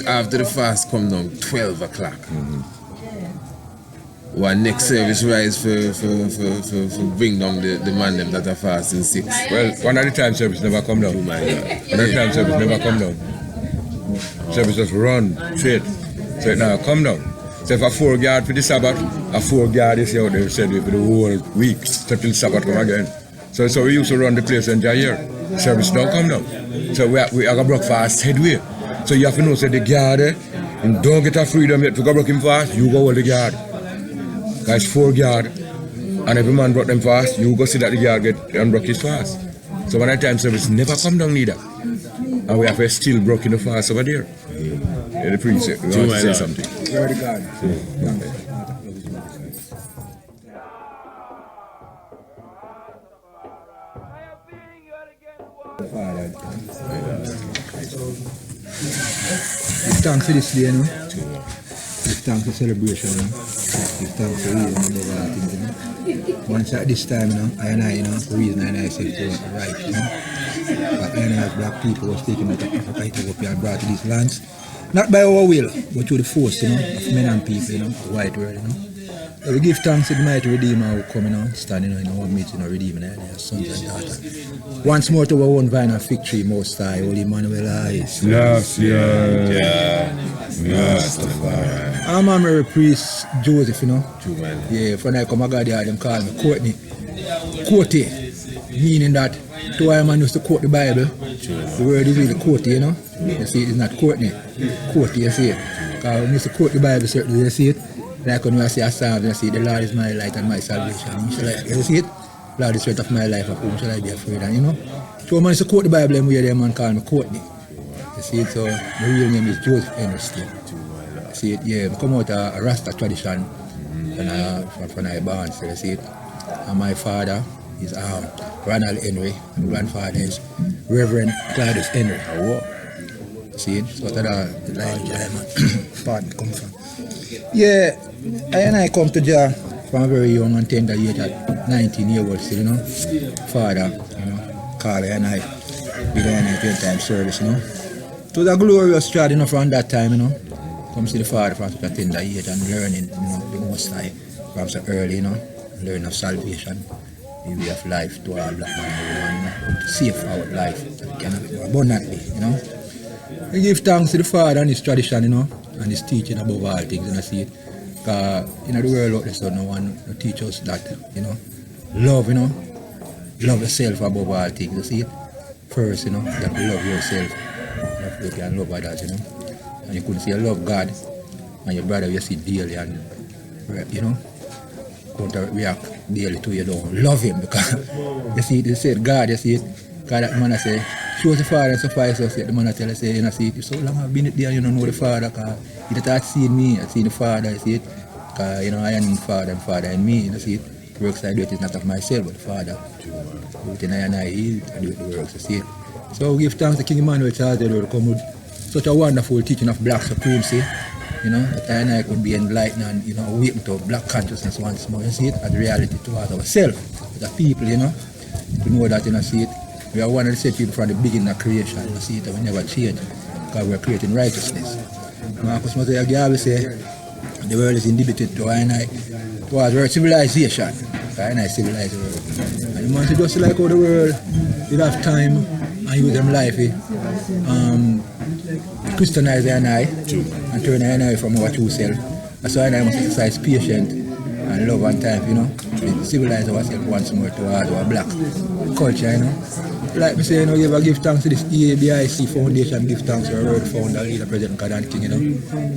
after the fast come down 12 o'clock. One next service rise for bring down the man them that are fasting 6. Well, one of the time service never come down. Oh my God. One of the time service never come down. Service just run straight. So it now come down. So if a 4 guard for the Sabbath, a 4 guard is out there said for the whole week, so till Sabbath come again. So we used to run the place entire year. Service don't come down. So we have a breakfast headway. So you have to know say the guard and don't get a freedom yet to go break him fast, you go hold the guard. Guys 4 guard and every man brought them fast, you go see that the guard get and broke his fast. So one time service never come down neither. And we have to still broken the fast over there. Yeah, the priest we want to say something. Word of God. Give thanks for this day, you know. Give thanks for celebration, you know. Give thanks for reason above all things, you know. Once at this time, you know, you know, the reason I say to right, you know. But I as black people was taken out of Africa, Ethiopia, and brought to these lands. Not by our will, but through the force, you know, of men and people, you know, the white world, you know. So we give thanks to the mighty Redeemer who come, you know, standing in our midst, you know, redeeming their sons and daughters. Once more to our own vine and fig tree, Most High, Holy Emmanuel eyes. Yes, I'm a Mary Priest Joseph, you know. Yeah, when I come a God here, them call me Courtney. Courtney, meaning that to why man used to quote the Bible. The word is really Courtney, you know. You see, it's not Courtney. Courtney, you see it. Because when you used to quote the Bible, certainly you see it. Like when you see a psalm, you see, the Lord is my light and my salvation. You see it? Lord is the strength of my life, of whom shall I be afraid? And you know, so when I used to quote the Bible, and we hear them man call me Courtney. You see it? So my real name is Joseph Henry still. You see it? Yeah, I come out of a Rasta tradition when I born, so you see it? And my father is Ronald Henry, and my grandfather is Reverend Claudius Henry. You see it? So that's the line part come from. Yeah, I come to Jah from a very young and tender age at 19 years old still, you know. Father, you know, call and I did an 10-time service, you know. It was a glorious child, you know, from that time, you know. Come see the Father from such a tender age and learning, you know, the Most High from so early, you know. Learning of salvation, the way of life to all black man and woman, you know. To save our life abundantly, you know. We give thanks to the Father and his tradition, you know, and his teaching above all things, and I see it. Because in the world out there, so no one teach us that, you know, love, you know, love yourself above all things, you see it. First, you know, you have to love yourself, you can love others, you know. And you couldn't say you love God and your brother you see daily and, you know, don't react daily to you, don't love him because, you see it, you said God, you see it. Because that man I say, shows the Father and suffice us, the man I tell you, say, you know, see it, so long I've been there, you don't know the Father, because you don't seen me, I see the Father, you see it, because, you know, I am in Father and Father in me, you know, see it, the works I do it is not of myself, but the Father, everything I and I do it the works, you see it. So we give thanks to King Emmanuel Charles, to come with such a wonderful teaching of black supremacy, you know, that I and I could be enlightened and, you know, awaken to black consciousness once more, you see it, as reality towards ourselves, as a people, you know, to know that, you know, see it. We are one of the same people from the beginning of creation. You see it, and we never change because we are creating righteousness. Marcus Mother say the world is inhibited to I and I towards world civilization. I and I civilize the world. And you want to just like how the world you have time and use them life, Christianize I and I and turn I and I from our true self. That's why I must exercise patience and love and time, you know, to civilize ourselves once more towards our black culture, you know. Like me say, you know, you ever give thanks to this E.A.B.I.C Foundation, give thanks to our world founder, leader, President Kadan King, you know.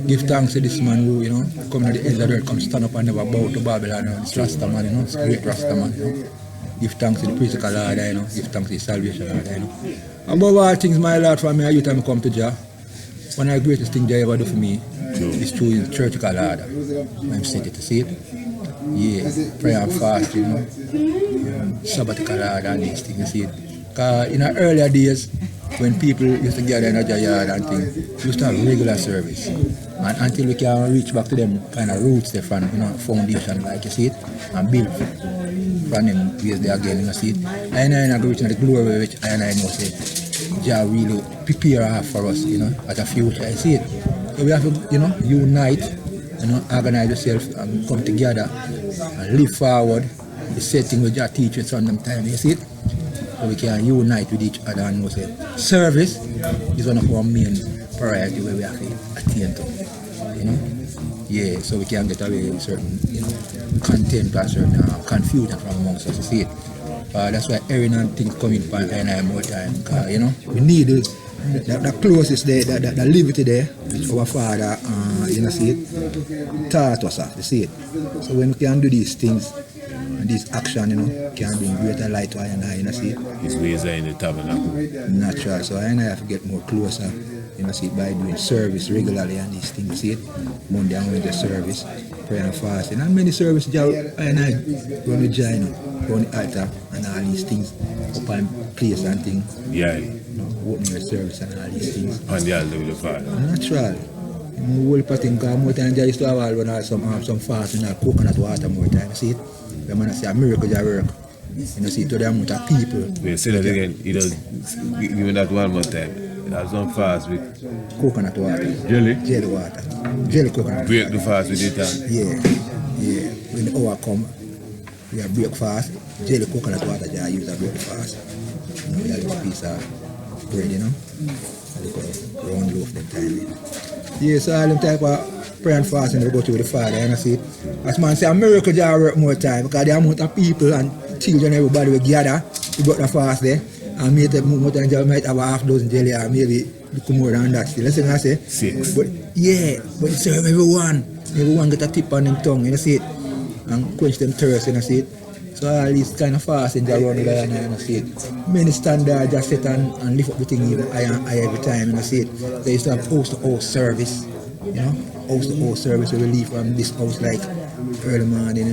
Give thanks to this man who, you know, come to the end of the earth, come stand up and never bow to Babylon, you know, this Rasta man, you know, this great Rasta man, you know. Give thanks to the physical order, you know, give thanks to the salvation order, you know. Above all things, my Lord, for me, every time I come to Jah, one of the greatest things Jah ever do for me is through his churchical order. I'm sitting to see it. Yeah, prayer and fast, you know, sabbatical order and these things, you see it. In the earlier days, when people used to gather in a yard and things, used to have regular service. And until we can reach back to them kind of roots there from, foundation, like you see it, and build from them ways there again, you see it. And I agree with the glory which I know say, Jah really prepare for us, as a future, you see it. So we have to, unite, organize yourself and come together and live forward the setting with Jah teachers from them time, you see it. So we can unite with each other and say, service is one of our main priority where we have to attain to, Yeah, so we can get away with certain, content or certain confusion from amongst us, you see it. That's why Erin and things come in for I more time, because, we need the closest there, the liberty there, which our father, see it, taught us, you see it. So when we can do these things, and this action, can bring greater light to I and I, see it. His ways are in the tabernacle. Natural, so I and I have to get more closer, see it, by doing service regularly and these things, see it. Monday and Wednesday service, prayer and fasting, and many services I and I run with Jah, run the altar and all these things, up and place and things. Yeah. Opening the service and all these things. And the altar with the Father. Natural. Whole thing, because more time Jah used to have some fasting and coconut water more time, see it. The man say a miracle Jah work. See to the amount of people. Wait, say that again. He does give me that one more time. Have some fast with coconut water. Jelly? Jelly water. Jelly coconut. Break the fast with it. Yeah. When the hour come, we have break fast. Jelly coconut water Jah use to break the fast. We have a piece of bread, a little round loaf them time. Yeah, so all them type of prayer and fasting we go to with the Father, see it. As man say, a miracle Jah work more time, because the amount of people and children, everybody will gather, we got the fast there, and maybe more time Jah might have a half dozen jelly, or maybe more than that still. Listen, I say, 6. But serve everyone get a tip on them tongue, see it, and quench them thirst, see it. So all these kind of fasting Jah run there, and see it. Many standards just sit and lift up the thing even higher every time, see it. They used to have house-to-house service, house-to-house service where we leave from this house like early morning,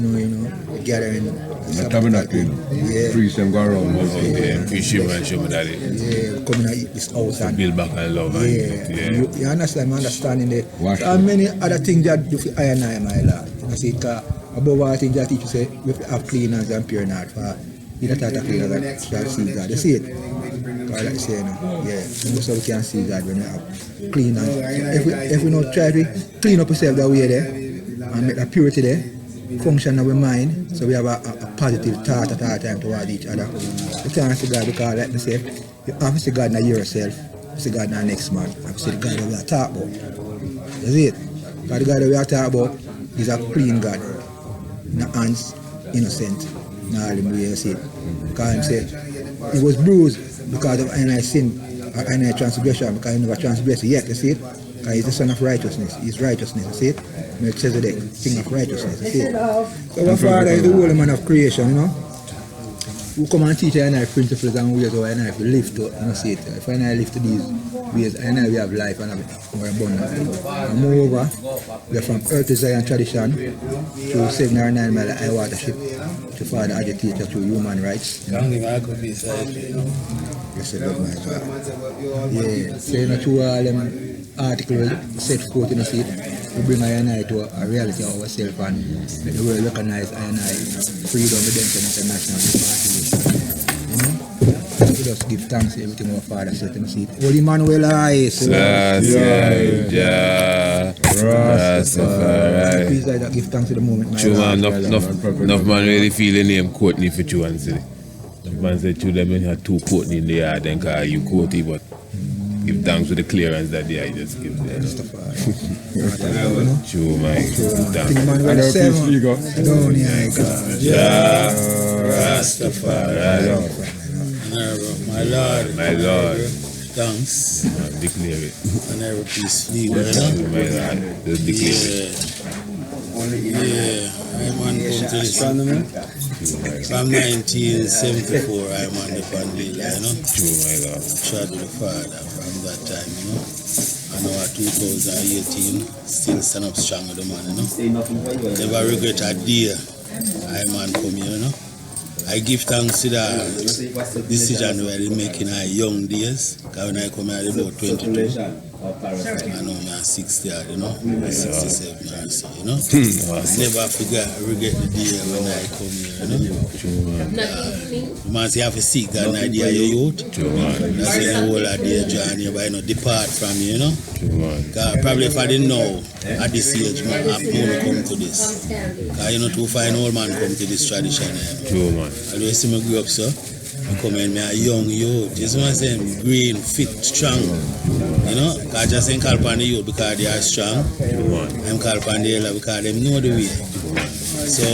gathering. The tabernacle, priest them go around. Appreciate and show me that. Yeah, coming and eat this house and build back and love. You understanding there. So many other things that do for I and I, my lord. See, because above all things that teach say we have to have clean hands and pure heart for you don't have to clean hands and shall see God. You see it? Because like I say, most of we can see God when we have clean hands. If we not try to clean up ourselves that way there and make that purity there, function of our mind, so we have a positive thought at all time towards each other. You can't see God because, like I say, you have to see God in yourself, you see God in the next man, you have to see the God that we are talking about. You see it? Because the God that we are talking about is a clean God, in the hands, innocent, in all the way you see it. Because he said, he was bruised because of any sin, or any transgression, because he never transgressed yet, you see it? Because he's the son of righteousness, he's righteousness, you see it? Melchizedek, king of righteousness, you see it? So our Father is the holy man of creation, who come and teach I principles and ways how I live to, see it. If I live to these ways, I we have life and have it more abundant. And moreover, we are from earth to Zion tradition, through 7 or 9 mile high watership, to Father agitator through human rights. Yes, I love my God. Yeah, saying that through all them articles set forth in the seat, we bring I to a reality of ourselves and let the world recognize I freedom, redemption, international party. We just give thanks to everything our Father said in the seat. Holy Emmanuel, Please give thanks to the moment, my enough man really feel the name Courtney for you and say. The man said to them, you had 2 Courtney in the yard, then you Courtney, but give thanks for the clearance that I just give them. True, my thanks. Rastafari. My Lord. Thanks. Declare it. And every peace be My Lord. Just declare it. I'm on to this from 1974. I'm on the family, True, my Lord. Shout to the Father from that time, And now 2018, still stand up strong with the man, Never regret a day I'm on come here, I give thanks to the decision we are making in our young days. Because when I come here, I was about 22. I know me at 60, you know, 67 or so, you know. Never regret the day when I come here, you know. You must have to seek God and idea your youth. That's why the whole idea journey, but you know, depart from you, you know. Probably if I didn't know at this age, man, I'm going to come to this. Because you know, to find old man come to this tradition. True, man. I always see me grow up, so I come in, me a young youth. You see what I'm saying? Green, fit, strong. You know, because I just ain't call upon the youth because they are strong. I'm called upon the elder because they know the way. So,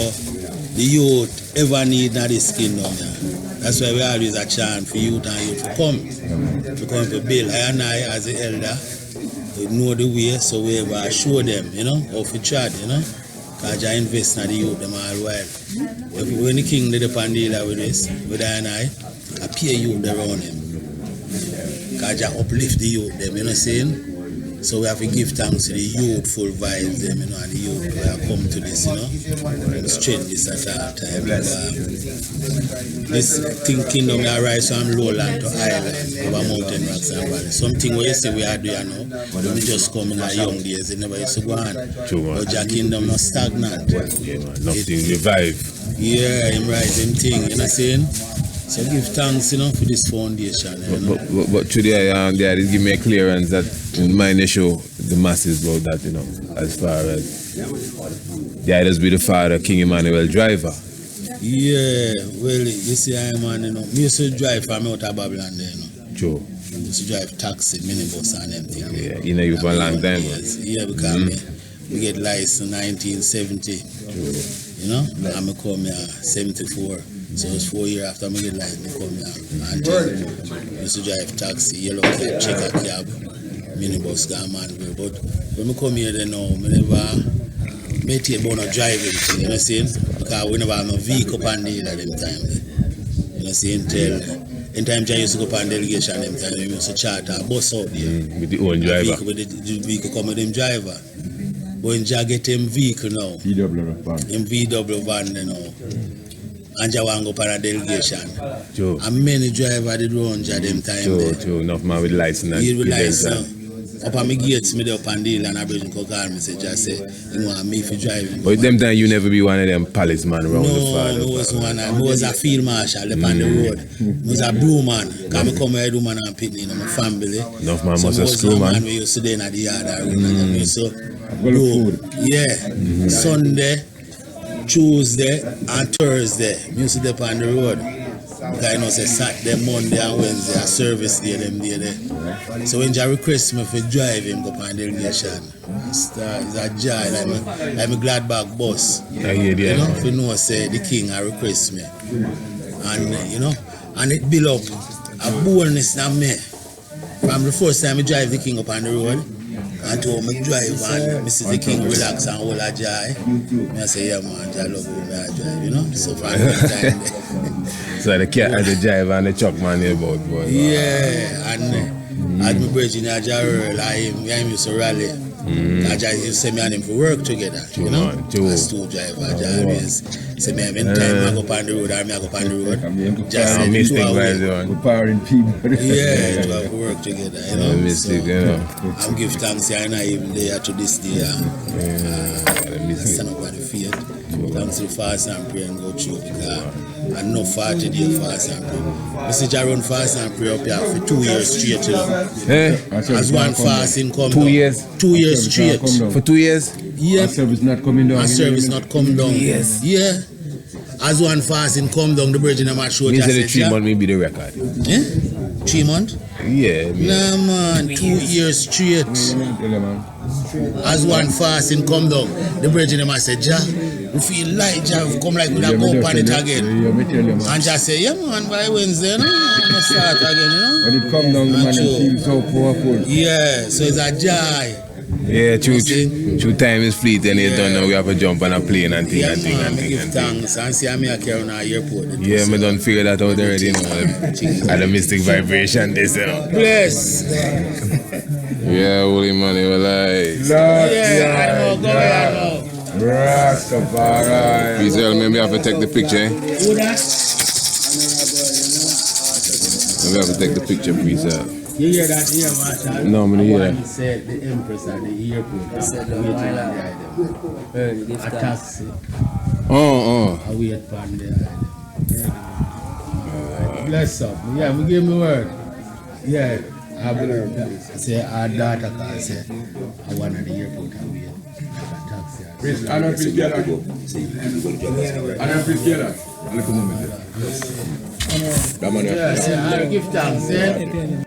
the youth ever need not this kingdom. Yeah. That's why we always a chant for youth and youth to come to build. I and I, as the elder, we know the way, so we ever show them, you know, how to tread, you know. Because I invest in the youth them all while. When the king did upon the elder with this, with I and I pay youth around him. Because I uplift the youth them, you know what I'm saying? So we have to give thanks to the youthful vibes them, you know, and the youth who have come to this, you know, and strength this at all time. This kingdom that rise from lowland to highland, over mountain rocks and valleys. Something where you say we are doing now, but we just come in our young days, it never used to go on. But your kingdom not stagnant. Yeah, man, nothing revive. Yeah, him rise him thing, you know what I'm saying? So give thanks, you know, for this foundation. You know? But today, they give me a clearance that mind they show the masses about that, you know, as far as the idols be the father, King Emmanuel driver. Yeah, well, you see, man, you know, me used to drive from out of Babylon there, you know. True. I used to drive taxi, minibus and them things. Yeah, you know you for a long time. Yeah, because we get license in 1970. True. You know, and I come here 74. So it was 4 years after I get license, I come here. And I used to drive taxi, yellow cab, checker cab, minibus, man. But when I come here, then now, I never meditate about no driving, you know what I'm saying? Because we never have no vehicle on the at them time. You know what I'm saying? In time I used to go on delegation, them time we used to charter a bus out there. With the own driver. With the vehicle come with them driver. But when I get him vehicle now, him VW van now. And I want to go on a delegation. True. And many drivers did run them time. True. Enough man with license. With license. Up on my gates, me up on deal and I bring call me say, just say, you want me if you driving. But them time you never be one of them palace man around the father. No, I was a field marshal up on the road. I was a blue man. Because I come here, do man and pitney in my family. Enough man must have screw man. We used to stay in the yard. So, yeah, Sunday, Tuesday and Thursday, we used to stay on the road. Because I know say Saturday, Monday and Wednesday a service day them day there. So when you request me for drive him go on delegation, it's a joy like my Gladbach bus. I hear you know, if you know say the king I request me. And you know, and it build up a boldness in me. From the first time I drive the king up on the road, and to me drive and Mrs. the king relax and hold a joy. I say, yeah man, I love you, I drive, you know. So from that time so the cat and the driver and the truck man here about boy. Yeah, and at my bridge in Ajarrell, I used to rally. I just send me and him for work together, you know. As two driver, I always say me every time I go on the road, I go on the road. Just say me two away. Powering people. Yeah, to have work together, you know. Mistake, you know. I'm give thanks, I'm not even there to this day. Stand up by the field. Thanks to fast and pray and go through because I know 40 days fast and pray. Mr. I run fast and pray up here for 2 years straight, you know. As one fasting come 2 years? 2 years straight. For 2 years? Yeah. And service not coming down. And service not come down. Yes. Yeah. As one fasting come down, the bridge in the match show. You said the 3 months may be the record. Yeah? 3 months? Yeah. Nah man, 2 years straight. As one fasting come down, the bridge in the match said, Jah, we feel like Jah come like we go up on it again. And Jah say, yeah man, by Wednesday, no? We start again, you know? When it come down, the man feels so powerful. Yeah, so it's a joy. Yeah, true time is fleet and you don't know we have to jump on a plane and thing Yeah, and thing man, and I thing give and thing. thanks and see I'm here carrying our airport. Yeah, I don't figure that out already, you know. Had a mystic vibration this, you know. Bless. Yeah, holy man, you were like. Yeah, I know, go ahead now. Rastafari. Please tell me, we have to take the picture, eh? Who that? We have to take the picture, please. You hear that here, Marshall? No, man, yeah. He said the Empress at the airport. said the waiting mile behind them. Early, give A thanks. taxi. Oh, I wait for them. Bless up. Yeah, we give me word. Yeah. I say our daughter can say I want at the airport and wait. A taxi. I don't feel scared. I don't feel scared. A little moment. Yeah, say I give thanks.